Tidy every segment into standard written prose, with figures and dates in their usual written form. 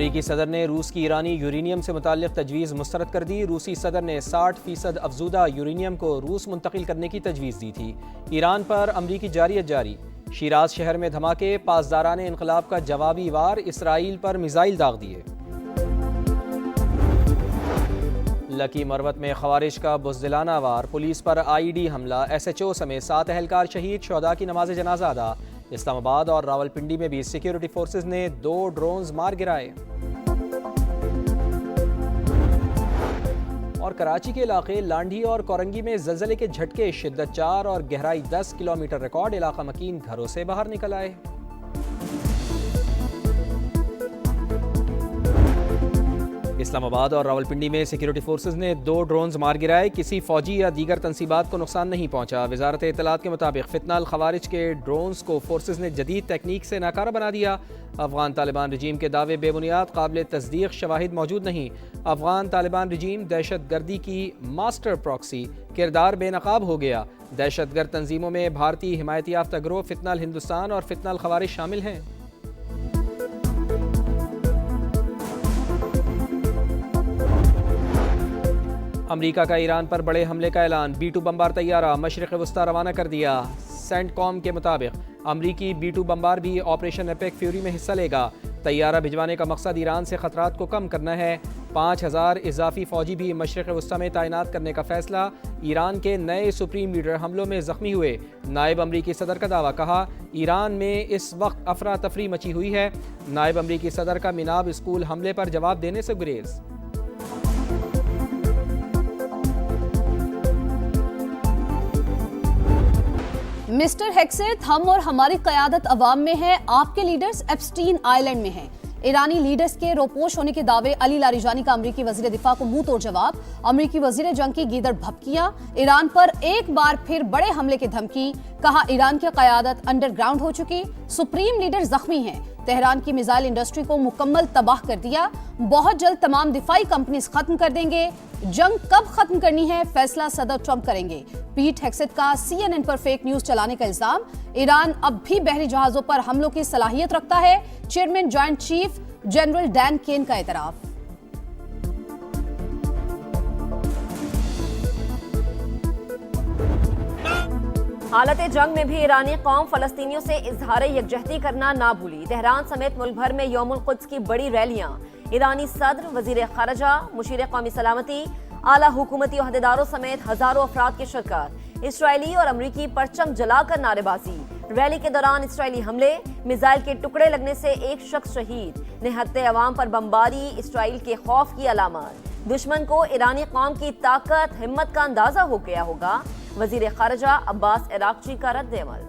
अमरीकी सदर ने रूस की ईरानी यूरेनियम से मुताल्लिक़ तजवीज़ मुस्तरद कर दी। रूसी सदर ने 60% अफजूदा यूरेनियम को रूस मुंतकिल करने की तजवीज़ दी थी। ईरान पर अमरीकी जारियत जारी। शिराज शहर में धमाके, पासदारान इनकलाब का जवाबी वार, इसराइल पर मिसाइल दाग दिए। लकी मरवत में खवारिज का बुज़दिलाना वार, पुलिस पर IED हमला, SHO समेत 7 एहलकार शहीद, शुहदा की नमाज जनाजा अदा। इस्लामाबाद और रावलपिंडी में भी सिक्योरिटी फोर्सेज ने 2 ड्रोन्स मार गिराए। और कराची के इलाके लांढी और कोरंगी में ज़लज़ले के झटके, शिद्दत 4 और गहराई 10 किलोमीटर रिकॉर्ड, इलाका मकीन घरों से बाहर निकल आए। इस्लामाबाद और रावलपिंडी में सिक्योरिटी फोर्सेज ने 2 ड्रोन्स मार गिराए। किसी फौजी या दीगर तनसीबात को नुकसान नहीं पहुंचा। वजारत इत्तलात के मुताबिक फितना अल खवारिज के ड्रोन्स को फोर्सेज ने जदीद तकनीक से नाकारा बना दिया। अफगान तालिबान रजीम के दावे बेबुनियाद, काबिल तस्दीक शवाहिद मौजूद नहीं। अफगान तालिबान रजीम दहशत गर्दी की मास्टर प्रॉक्सी, किरदार बेनकाब हो गया। दहशत गर्द तंजीमों में भारतीय हिमायती याफ्ता गिरोह फितना अल हिंदुस्तान और फितना अल खवारिज शामिल हैं। अमरीका का ईरान पर बड़े हमले का ऐलान। B-2 बम्बार तैयारा मशरिक़ वस्ता रवाना कर दिया। सेंटकॉम के मुताबिक अमरीकी B-2 बम्बार भी ऑपरेशन एपेक फ्यूरी में हिस्सा लेगा। तैयारा भिजवाने का मकसद ईरान से खतरात को कम करना है। 5000 इजाफी फौजी भी मशरिक़ वस्ता में तैनात करने का फैसला। ईरान के नए सुप्रीम लीडर हमलों में जख्मी हुए। नायब अमरीकी सदर का दावा, कहा ईरान में इस वक्त अफरा तफरी मची हुई है। नायब अमरीकी सदर का मिनाब स्कूल हमले पर जवाब देने से गुरेज। मिस्टर हेक्सेट, हम और हमारी क़यादत अवाम में है, आपके लीडर्स एप्स्टीन आइलैंड में हैं। ईरानी लीडर्स के रोपोश होने के दावे। अली लारिजानी का अमरीकी वज़ीर दिफा को मुंह तोड़ जवाब। अमरीकी वज़ीर जंग की गीदड़ भभकियां। ईरान पर एक बार फिर बड़े हमले की धमकी। कहा ईरान की क़यादत अंडरग्राउंड हो चुकी। सुप्रीम लीडर जख्मी हैं। तेहरान की मिसाइल इंडस्ट्री को मुकम्मल तबाह कर दिया। बहुत जल्द तमाम दिफाई कंपनीज खत्म कर देंगे। जंग कब खत्म करनी है, फैसला सदर ट्रंप करेंगे। पीट हेक्सेट का CNN पर फेक न्यूज चलाने का इल्जाम। ईरान अब भी बहरी जहाजों पर हमलों की सलाहियत रखता है। Chairman joint chief general Dan Caine का एतराफ। हालत जंग में भी ईरानी कौम फलस्तीनियों से इजहार यकजहती करना ना भूली। तेहरान समेत मुल्क भर में यौमुल कुद्स की बड़ी रैलियां। ईरानी सदर, वजीर खारजा, मुशीर कौमी सलामती, आला हुकूमती अहदेदारों समेत हजारों अफराद की शिरकत। इसराइली और अमरीकी परचम जलाकर नारेबाजी। रैली के दौरान इसराइली हमले, मिसाइल के टुकड़े लगने से एक शख्स शहीद। निहत्ते अवाम पर बमबारी इसराइल के खौफ की अलामत। दुश्मन को ईरानी कौम की ताकत हिम्मत का अंदाजा हो गया होगा। वजीर खारजा अब्बास इराक़ची का रद्द अमल।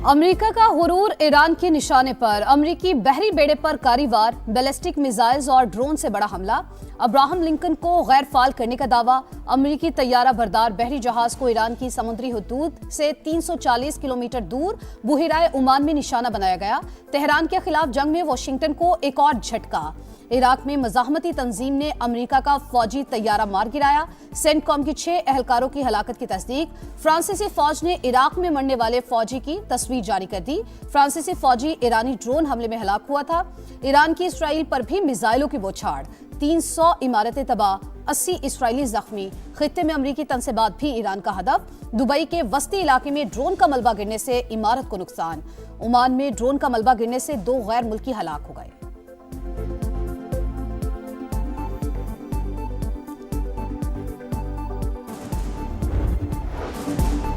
अमेरिका का गुरूर ईरान के निशाने पर। अमेरिकी बहरी बेड़े पर कारी-वार, बैलिस्टिक मिसाइल्स और ड्रोन से बड़ा हमला। अब्राहम लिंकन को गैर फाल करने का दावा। अमेरिकी तैयारा बरदार बहरी जहाज को ईरान की समुद्री हुदूद से 340 किलोमीटर दूर बुहिराए ओमान में निशाना बनाया गया। तेहरान के खिलाफ जंग में वाशिंगटन को एक और झटका। इराक में मज़ाहमती तंजीम ने अमेरिका का फौजी तैयारा मार गिराया। सेंटकॉम की 6 एहलकारों की हलाकत की तस्दीक। फ्रांसीसी फौज ने इराक में मरने वाले फौजी की तस्वीर जारी कर दी। फ्रांसीसी फौजी ईरानी ड्रोन हमले में हलाक हुआ था। ईरान की इसराइल पर भी मिसाइलों की बौछार। 300 इमारतें तबाह, 80 इसराइली जख्मी। खित्ते में अमरीकी तनसेबात भी ईरान का हदफ। दुबई के वस्ती इलाके में ड्रोन का मलबा गिरने से इमारत को नुकसान। ओमान में ड्रोन का मलबा गिरने से 2 गैर मुल्की हलाक हो गए।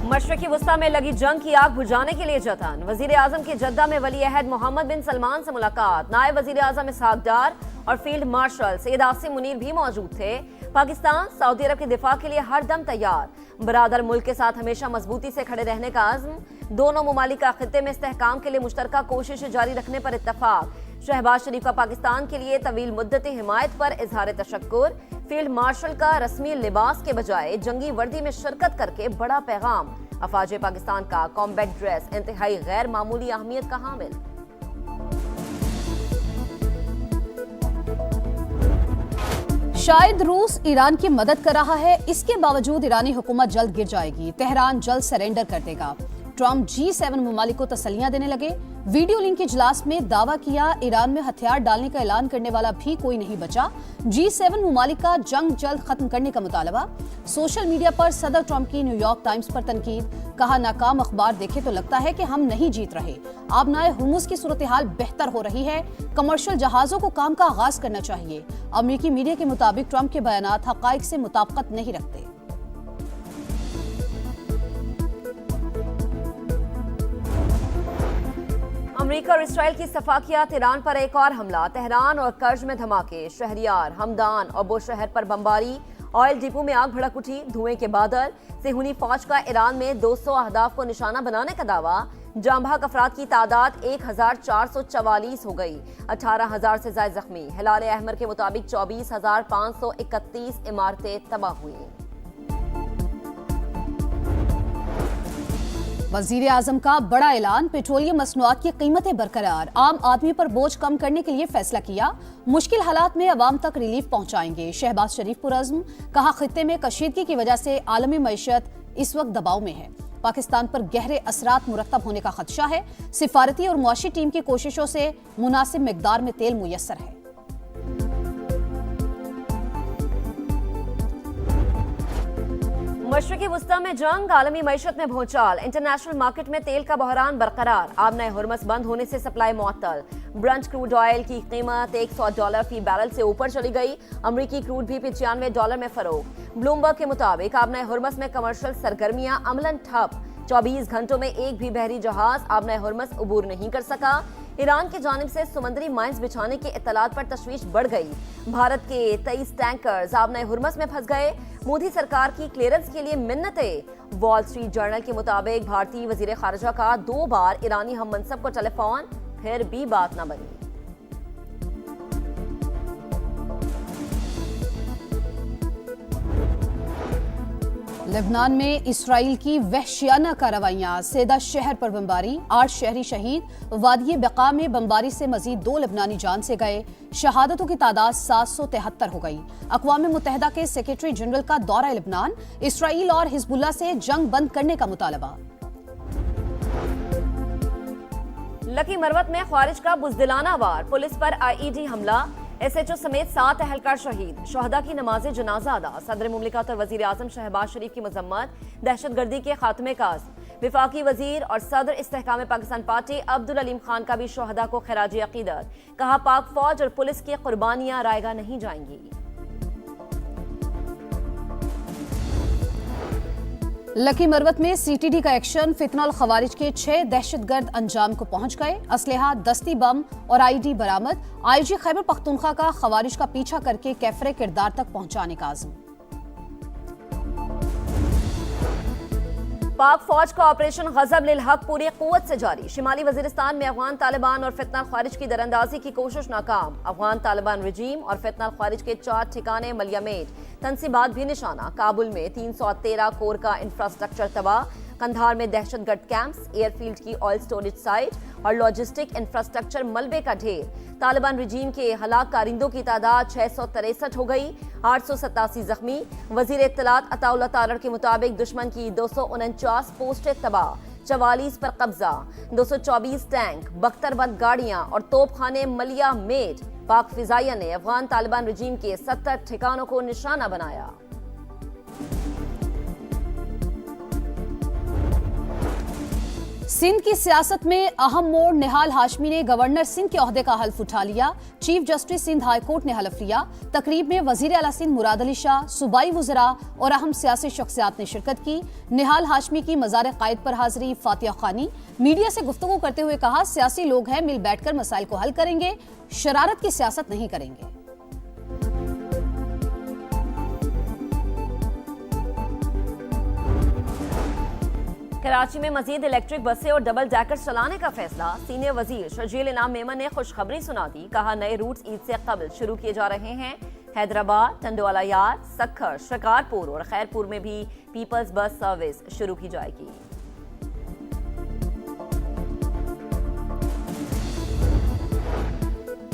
मशरक़ी वस्ता में लगी जंग की आग बुझाने के लिए जतन। वजीर आजम की जद्दा में वली अहद मोहम्मद बिन सलमान से मुलाकात। नायब वजीर आजम इसहाक डार और फील्ड मार्शल सैयद आसिम मुनीर भी मौजूद थे। पाकिस्तान सऊदी अरब के दिफा के लिए हर दम तैयार। बरादर मुल्क के साथ हमेशा मजबूती से खड़े रहने का अज़्म। दोनों मुमालिक का खित्ते में इस्तेहकाम के लिए मुश्तरका कोशिश जारी रखने पर इत्तफाक। शहबाज शरीफ का पाकिस्तान के लिए तवील मुद्दती हिमायत पर इजहार तशक्कुर। फील्ड मार्शल का रस्मी लिबास के बजाय जंगी वर्दी में शिरकत करके बड़ा पैगाम। अफवाज पाकिस्तान का कॉम्बैट ड्रेस इंतहाई गैर मामूली अहमियत का हामिल। शायद रूस ईरान की मदद कर रहा है, इसके बावजूद ईरानी हुकूमत जल्द गिर जाएगी। तेहरान जल्द सरेंडर कर देगा। ट्रंप G7 ममालिक को तसल्लियां देने लगे। वीडियो लिंक के इजलास में दावा किया ईरान में हथियार डालने का ऐलान करने वाला भी कोई नहीं बचा। G7 ममालिक का जंग जल्द खत्म करने का मुतालबा। सोशल मीडिया पर सदर ट्रंप की न्यूयॉर्क टाइम्स पर तनकीद। कहा, नाकाम अखबार देखे तो लगता है कि हम नहीं जीत रहे। आबनाए हुर्मुज की सूरत हाल बेहतर हो रही है। कमर्शियल जहाजों को काम का आगाज करना चाहिए। अमेरिकी मीडिया के मुताबिक ट्रंप के बयानात हकाइक से मुताबिकत नहीं रखते। अमेरिका और इसराइल की सफाकियात, ईरान पर एक और हमला, तेहरान और कर्ज में धमाके, शहरियार, हमदान और बुशहर पर बमबारी, ऑयल डिपो में आग भड़क उठी, धुएं के बादल। सेहूनी फौज का ईरान में 200 अहदाफ को निशाना बनाने का दावा। जांबाक अफराद की तादाद 1444 हो गई, 18,000 से ज्यादा जख्मी। हिलाल अहमर के मुताबिक 24,531 इमारतें तबाह हुई। वजीर आजम का बड़ा ऐलान, पेट्रोलियम मसनूआत की कीमतें बरकरार, आम आदमी पर बोझ कम करने के लिए फैसला किया। मुश्किल हालात में अवाम तक रिलीफ पहुंचाएंगे। शहबाज शरीफ पुरज़्म, कहा खित्ते में कशीदगी की वजह से आलमी मईशत इस वक्त दबाव में है। पाकिस्तान पर गहरे असरात मुरतब होने का खदशा है। सिफारती और मुआशी टीम की कोशिशों से मुनासिब मिकदार में तेल मुयस्सर है। मशरिकी वुस्ता में जंग, आलमी मईशत में भूचाल, इंटरनेशनल मार्केट में तेल का बहरान बरकरार। आबनाए हुर्मुज़ बंद होने से सप्लाई मुअत्तल। ब्रंट क्रूड ऑयल की कीमत $100 फी बैरल से ऊपर चली गई। अमरीकी क्रूड भी $95 में फरोख्त। ब्लूमबर्ग के मुताबिक आबनाए हुर्मुज़ में कमर्शियल सरगर्मियां अमलन ठप। 24 घंटों में एक भी बहरी जहाज आबनाए हुर्मुज़ अबूर नहीं कर सका। ईरान की जानिब से समुद्री माइंस बिछाने के इत्तलात पर तशवीश बढ़ गई। भारत के 23 टैंकर्स आबनाए हुर्मुज़ में फंस गए। मोदी सरकार की क्लियरेंस के लिए मिन्नतें। वॉल स्ट्रीट जर्नल के मुताबिक भारतीय वजीर खारजा का 2 बार ईरानी हम मनसब को टेलीफोन, फिर भी बात न बनी। लेबनान में इसराइल की वहशियाना कार्रवाइयां, सेदा शहर पर बमबारी, 8 शहरी शहीद। वादी बका में बमबारी से मजीद 2 लेबनानी जान से गए। शहादतों की तादाद 773 हो गई। अक़वाम मुत्तहिदा के सेक्रेटरी जनरल का दौरा लेबनान, इसराइल और हिजबुल्लाह से जंग बंद करने का मुतालबा। लकी मरवत में ख्वारिज का बुज़दिलाना वार, पुलिस पर IED हमला, SHO समेत 7 अहलकार शहीद। शहदा की नमाज जनाजा अदा। सदर मुमलिकत और वजीर आजम शहबाज शरीफ की मजम्मत, दहशतगर्दी के खात्मे का अज़्म। विफाकी वजीर और सदर इस्तेहकाम पाकिस्तान पार्टी अब्दुल अलीम खान का भी शहदा को खराज अकीदत। कहा, पाक फौज और पुलिस की कुर्बानियां रायगा नहीं जाएंगी। लकी मरवत में CTD का एक्शन, फितना और खवारिज के 6 दहशतगर्द अंजाम को पहुंच गए। असलहा, दस्ती बम और IED बरामद। IG खैबर पख्तूनख्वा का खवारिज का पीछा करके कैफरे किरदार तक पहुंचाने का आज़म। पाक फौज का ऑपरेशन गजब लिल हक पूरी कुव्वत से जारी। शिमाली वजीरिस्तान में अफगान तालिबान और फितना ख्वारिज की दरअंदाजी की कोशिश नाकाम। अफगान तालिबान रजीम और फितना ख्वारिज के 4 ठिकाने मलियामेट, तंसीबात भी निशाना। काबुल में 313 कोर का इंफ्रास्ट्रक्चर तबाह। कंधार में दहशतगर्द कैंप्स, एयरफील्ड की ऑयल स्टोरेज साइट और लॉजिस्टिक इंफ्रास्ट्रक्चर मलबे का ढेर। तालिबान रजीम के हलाक कारिंदों की तादाद 663 हो गई, 887 जख्मी। वजीर इत्तलात अताउल्लाह तारड़ के मुताबिक दुश्मन की 249 पोस्टें तबाह, 44 पर कब्जा, 224 टैंक, बख्तरबंद गाड़ियां और तोपखाने मलिया मेट। पाक फिजाइया ने अफगान तालिबान रजीम के 70 ठिकानों को निशाना बनाया। सिंध की सियासत में अहम मोड़, निहाल हाशमी ने गवर्नर सिंध के ओहदे का हल्फ उठा लिया। Chief justice Sindh high court ने हल्फ लिया। तकरीब में वजीर आला सिंध मुराद अली शाह, सूबाई वज़रा और अहम सियासी शख्सियात ने शिरकत की। निहाल हाशमी की मज़ार कायद पर हाजिरी फातिया खानी। मीडिया से गुफ्तगू करते हुए कहा, सियासी लोग हैं, मिल बैठकर मसाइल को हल करेंगे, शरारत की सियासत नहीं करेंगे। कराची में मजीद इलेक्ट्रिक बसें और डबल डेकर्स चलाने का फैसला। सीनियर वजीर शर्जील इनाम मेमन ने खुशखबरी सुना दी। कहा, नए रूट्स ईद से कबल शुरू किए जा रहे हैं। हैदराबाद, टंडोवाला यार, सक्खर, शिकारपुर और खैरपुर में भी पीपल्स बस सर्विस शुरू की जाएगी।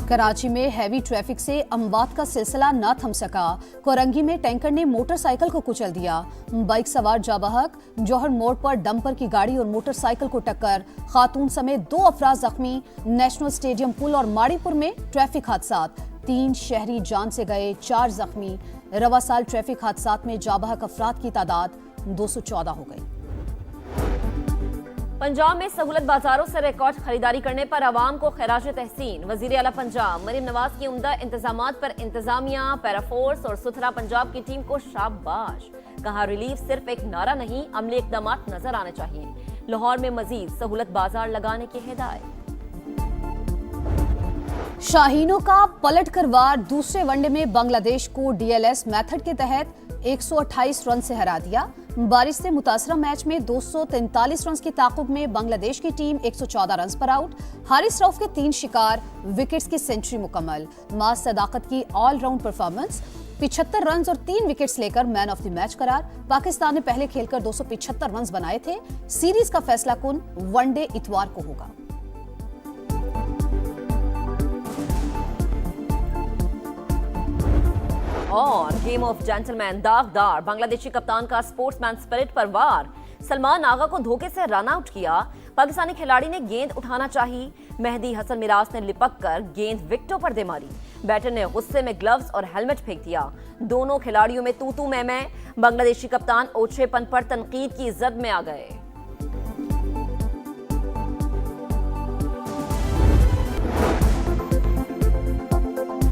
कराची में हैवी ट्रैफिक से अमवात का सिलसिला न थम सका। कोरंगी में टैंकर ने मोटरसाइकिल को कुचल दिया। बाइक सवार जाबहक जौहर मोड़ पर डंपर की गाड़ी और मोटरसाइकिल को टक्कर, खातून समेत 2 अफराद जख्मी। नेशनल स्टेडियम पुल और माड़ीपुर में ट्रैफिक हादसात, 3 शहरी जान से गए, 4 जख्मी। रवा साल ट्रैफिक हादसात में जाबहक अफराद की तादाद 214 हो गई। पंजाब में सहूलत बाजारों से रिकॉर्ड खरीदारी करने पर आवाम को खैराज तहसीन। वजीर आला पंजाब मरीम नवाज की उम्दा इंतजामात पर इंतजामिया, पैराफोर्स और सुथरा पंजाब की टीम को शाबाश। कहा रिलीफ सिर्फ एक नारा नहीं, अमली इकदाम नजर आने चाहिए। लाहौर में मजीद सहूलत बाजार लगाने की हिदायत। शाहीनों का पलटकर वार, दूसरे वनडे में बांग्लादेश को डीएलएस मेथड के तहत 128 रन से हरा दिया। बारिश से मुतासरा मैच में 243 रन की ताकुब में बांग्लादेश की टीम 114 रन पर आउट। हारिस रऊफ के 3 शिकार, विकेट्स की सेंचुरी मुकम्मल। मास सदाकत की ऑलराउंड परफॉर्मेंस, 75 रन और 3 विकेट्स लेकर मैन ऑफ द मैच करार। पाकिस्तान ने पहले खेलकर 275 रन बनाए थे। सीरीज का फैसला कुन वनडे इतवार को होगा। और गेम ऑफ जेंटलमैन दागदार, बांग्लादेशी कप्तान का स्पोर्ट्समैन स्पिरिट पर वार। सलमान आगा को धोखे से रन आउट किया। पाकिस्तानी खिलाड़ी ने गेंद उठाना चाहिए। मेहदी हसन मिराज ने लिपक कर गेंद विकेटों पर दे मारी। बैटर ने गुस्से में ग्लव्स और हेलमेट फेंक दिया। दोनों खिलाड़ियों में तू मैं। बांग्लादेशी कप्तान ओछेपन पर तनकीद की जद में आ गए।